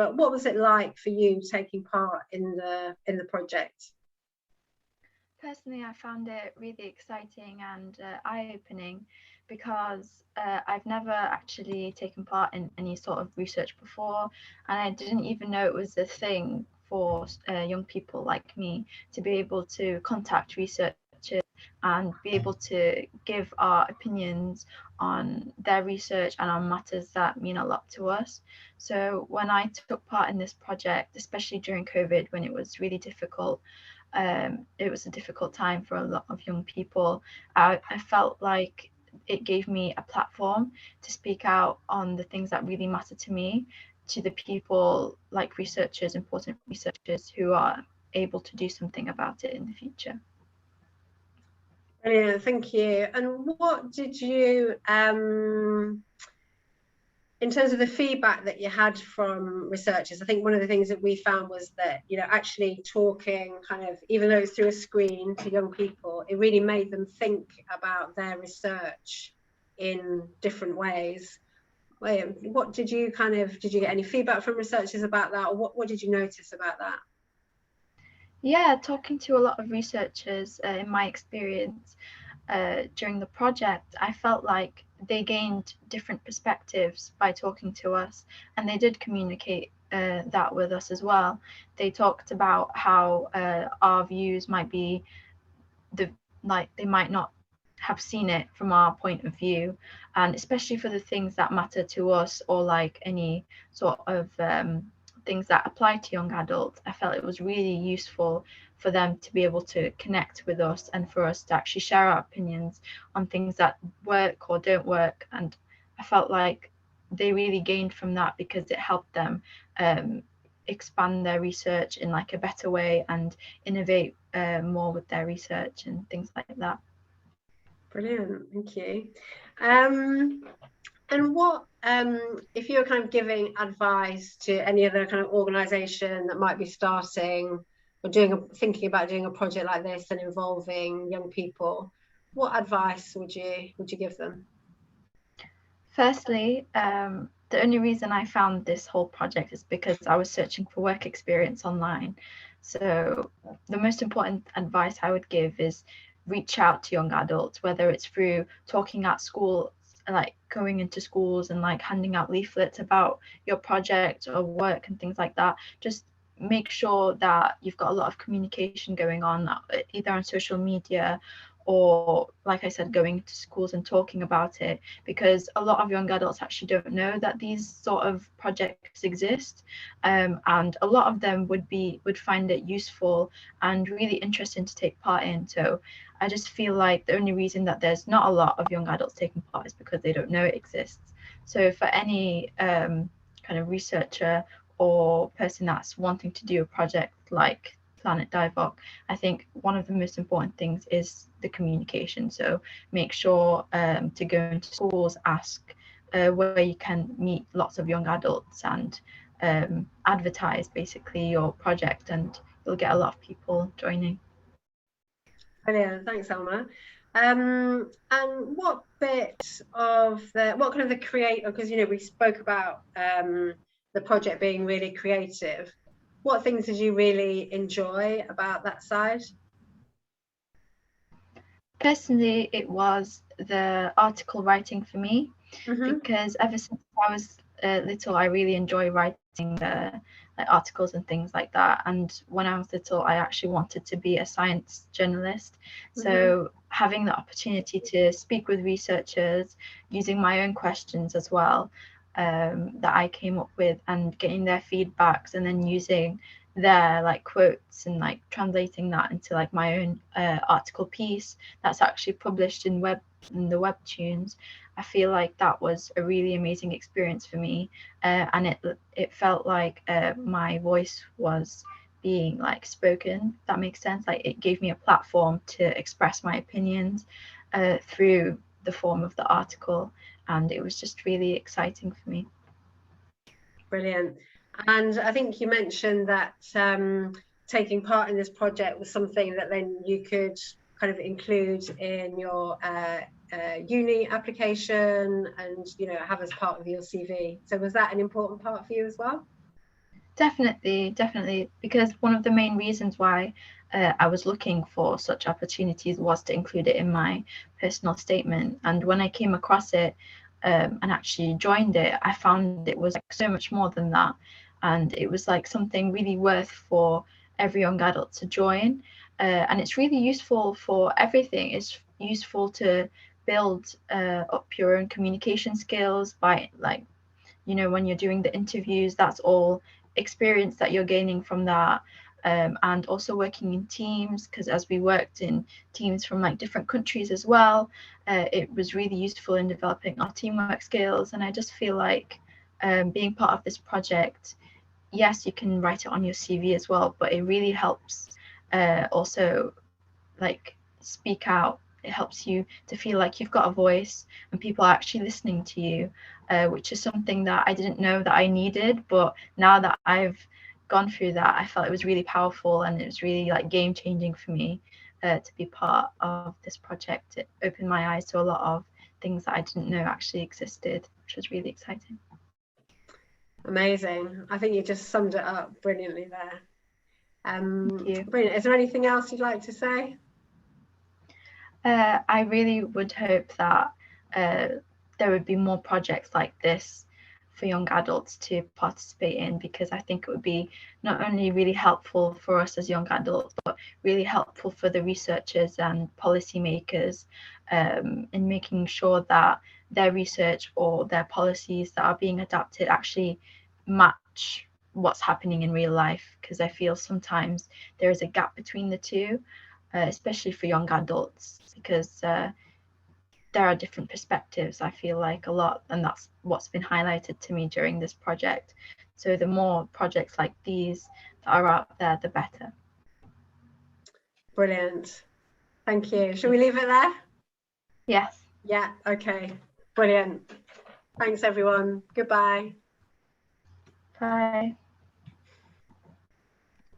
But what was it like for you taking part in the project? Personally, I found it really exciting and eye-opening because I've never actually taken part in any sort of research before, and I didn't even know it was a thing for young people like me to be able to contact researchers and be able to give our opinions on their research and on matters that mean a lot to us. So when I took part in this project, especially during COVID when it was really difficult, it was a difficult time for a lot of young people. I felt like it gave me a platform to speak out on the things that really matter to me, to the people like researchers, important researchers who are able to do something about it in the future. Brilliant, thank you. And what did you, in terms of the feedback that you had from researchers, I think one of the things that we found was that, you know, actually talking kind of, even though it's through a screen to young people, it really made them think about their research in different ways. What did you did you get any feedback from researchers about that, or what did you notice about that? Yeah, talking to a lot of researchers in my experience during the project, I felt like they gained different perspectives by talking to us, and they did communicate that with us as well. They talked about how our views might be they might not have seen it from our point of view, and especially for the things that matter to us, or like any sort of things that apply to young adults, I felt it was really useful for them to be able to connect with us and for us to actually share our opinions on things that work or don't work. And I felt like they really gained from that because it helped them expand their research in like a better way and innovate more with their research and things like that. Brilliant, thank you. And what, if you're kind of giving advice to any other kind of organisation that might be starting or thinking about doing a project like this and involving young people, what advice would you give them? Firstly, the only reason I found this whole project is because I was searching for work experience online. So the most important advice I would give is reach out to young adults, whether it's through talking at school, like going into schools and like handing out leaflets about your project or work and things like that. Just make sure that you've got a lot of communication going on, either on social media or, like I said, going to schools and talking about it, because a lot of young adults actually don't know that these sort of projects exist, and a lot of them would find it useful and really interesting to take part in. So I just feel like the only reason that there's not a lot of young adults taking part is because they don't know it exists. So for any kind of researcher or person that's wanting to do a project like Planet DIVOC, I think one of the most important things is the communication. So make sure to go into schools, ask where you can meet lots of young adults, and advertise basically your project, and you'll get a lot of people joining. Brilliant, thanks, Elma. And what kind of the creative, because, you know, we spoke about the project being really creative. What things did you really enjoy about that side? Personally, it was the article writing for me, because ever since I was little, I really enjoy writing like articles and things like that. And when I was little, I actually wanted to be a science journalist. So having the opportunity to speak with researchers, using my own questions as well, that I came up with, and getting their feedbacks, and then using their like quotes and like translating that into like my own article piece that's actually published in the webtoons. I feel like that was a really amazing experience for me, and it felt like my voice was being like spoken, if that makes sense. Like it gave me a platform to express my opinions through the form of the article, and it was just really exciting for me. Brilliant. And I think you mentioned that taking part in this project was something that then you could kind of include in your uni application and, you know, have as part of your CV. So was that an important part for you as well? Definitely, because one of the main reasons why I was looking for such opportunities was to include it in my personal statement. And when I came across it and actually joined it, I found it was like so much more than that. And it was like something really worth for every young adult to join. And it's really useful for everything. It's useful to build up your own communication skills by, like, you know, when you're doing the interviews, that's all experience that you're gaining from that. And also working in teams, because as we worked in teams from like different countries as well, it was really useful in developing our teamwork skills. And I just feel like being part of this project, yes, you can write it on your CV as well, but it really helps also like speak out. It helps you to feel like you've got a voice and people are actually listening to you, which is something that I didn't know that I needed. But now that I've gone through that, I felt it was really powerful, and it was really like game changing for me to be part of this project. It opened my eyes to a lot of things that I didn't know actually existed, which was really exciting. Amazing. I think you just summed it up brilliantly there. Thank you. Brilliant. Is there anything else you'd like to say? I really would hope that there would be more projects like this for young adults to participate in, because I think it would be not only really helpful for us as young adults, but really helpful for the researchers and policymakers in making sure that their research or their policies that are being adapted actually match what's happening in real life. Because I feel sometimes there is a gap between the two, especially for young adults, because there are different perspectives, I feel like, a lot, and that's what's been highlighted to me during this project. So the more projects like these that are out there, the better. Brilliant. Thank you. Shall we leave it there? Yes. Yeah, okay. Brilliant. Thanks, everyone. Goodbye. Bye.